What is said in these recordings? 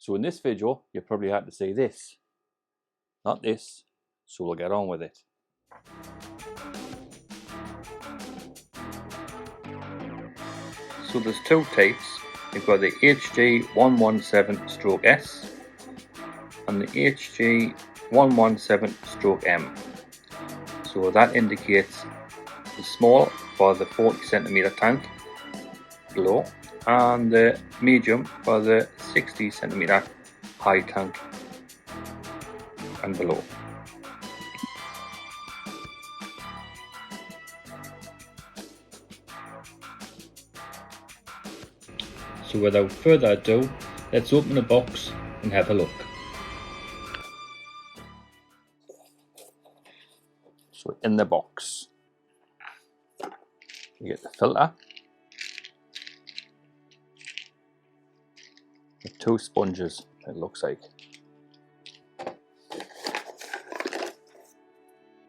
So in this video, you probably had to see this, not this, so we'll get on with it. So there's two types. You've got the HG117-S and the HG117-M. So that indicates the small for the 40cm tank below and the medium for the 60cm high tank and below. So without further ado, let's open the box and have a look. So in the box, you get the filter with two sponges, it looks like.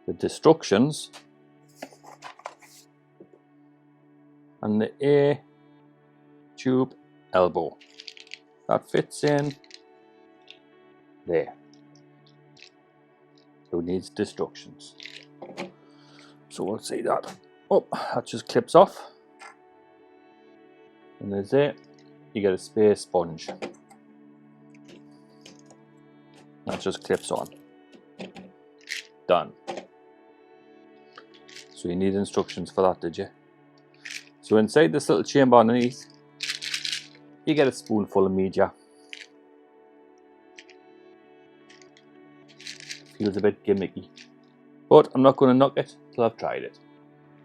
The instructions and the A tube elbow that fits in there. Who needs instructions? So we'll see that. Oh, that just clips off. And there's it. You get a spare sponge. That just clips on. Done. So you need instructions for that, did you? So inside this little chamber underneath, you get a spoonful of media. Feels a bit gimmicky, but I'm not going to knock it till I've tried it.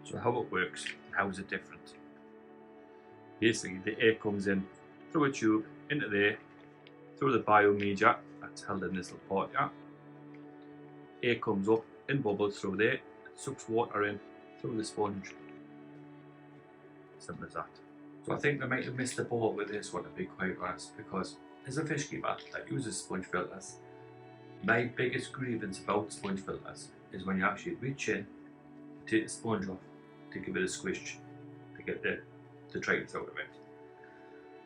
So how it works, how is it different? Basically the air comes in through a tube into there, through the biomedia that's held in this little part here. Air comes up in bubbles through there, sucks water in through the sponge. Simple as that. So I think they might have missed the boat with this one, to be quite honest, because as a fish keeper that uses sponge filters, my biggest grievance about sponge filters is when you actually reach in, take the sponge off to give it a squish to get the detritus out of it.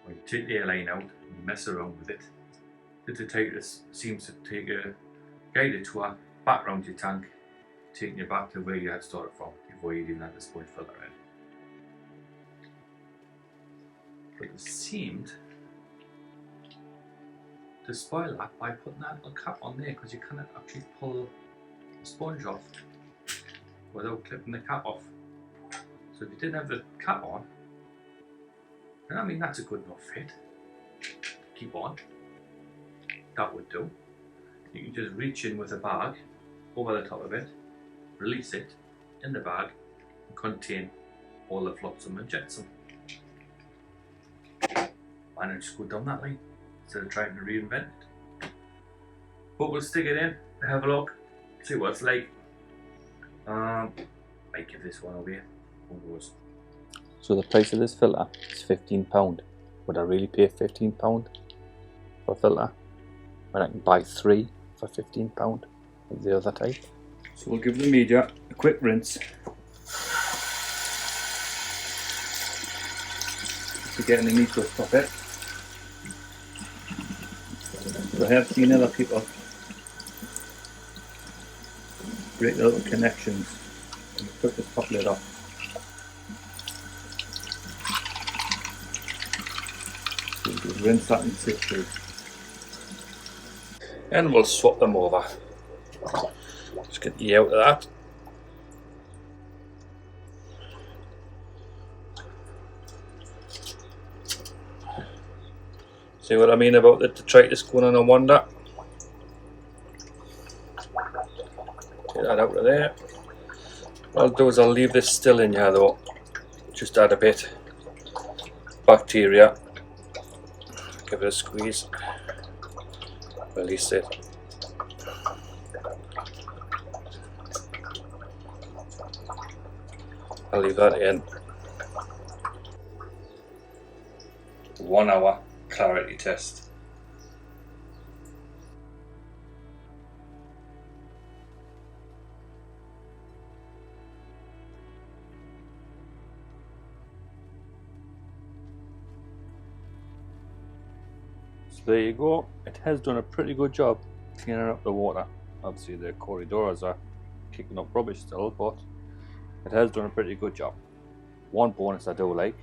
When you take the airline out and you mess around with it, the detritus seems to take a guided tour back around your tank, taking you back to where you had started from before you even had the sponge filter in. But it seemed to spoil that by putting that little cap on there, because you cannot actually pull the sponge off without clipping the cap off. So if you didn't have the cap on, and I mean that's a good enough fit, keep on, that would do. You can just reach in with a bag over the top of it, release it in the bag and contain all the flotsam and jetsam. Why not just go down that line instead of trying to reinvent it? But we'll stick it in, have a look, see what it's like. Might give this one away. So the price of this filter is £15. Would I really pay £15 for a filter when I can buy 3 for £15 of the other type? So we'll give the media a quick rinse to get any meat dust off it. So I have seen other people break the little connections and put the top lid off. So we'll just rinse that in situ. And we'll swap them over. Just get the out of that. See what I mean about the detritus going on a wander? Get that out of there. What I'll do is I'll leave this still in here though. Just add a bit bacteria. Give it a squeeze. Release it. I'll leave that in. 1 hour clarity test. So there you go. It has done a pretty good job cleaning up the water. Obviously the corridors are kicking up rubbish still, but it has done a pretty good job. One bonus I do like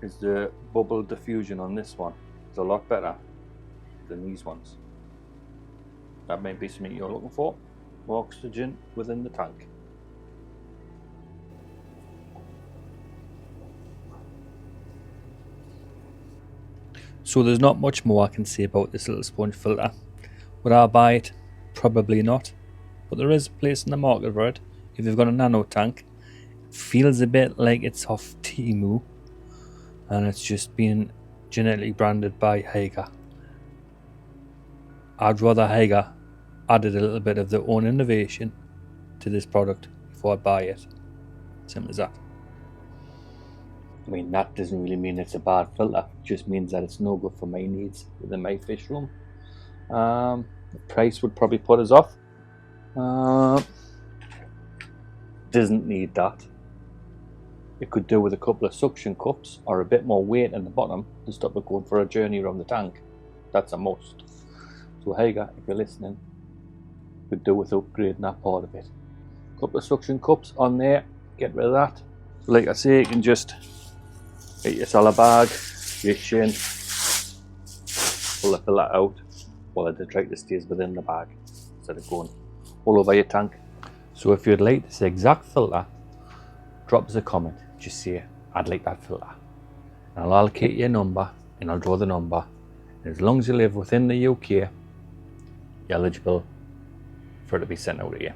is the bubble diffusion on this one. It's a lot better than these ones. That may be something you're looking for. More oxygen within the tank. So there's not much more I can say about this little sponge filter. Would I buy it? Probably not. But there is a place in the market for it. If you've got a nano tank, it feels a bit like it's off Temu, and it's just been genetically branded by Hygger. I'd rather Hygger added a little bit of their own innovation to this product before I buy it. Simple as that. I mean, that doesn't really mean it's a bad filter. It just means that it's no good for my needs within my fish room. The price would probably put us off. Doesn't need that. It could do with a couple of suction cups or a bit more weight in the bottom to stop it going for a journey around the tank. That's a must. So Hygger, if you're listening, could do with upgrading that part of it. A couple of suction cups on there, get rid of that. So like I say, you can just get your solid bag, reach in, pull the filter out while the detractor stays within the bag instead of going all over your tank. So if you'd like this exact filter, drop us a comment. Just say, I'd like that filter. And I'll allocate your number and I'll draw the number. And as long as you live within the UK, you're eligible for it to be sent out to you.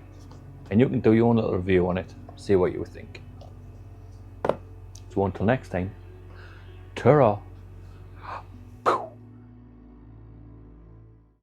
And you can do your own little review on it, see what you would think. So until next time, ta-ra.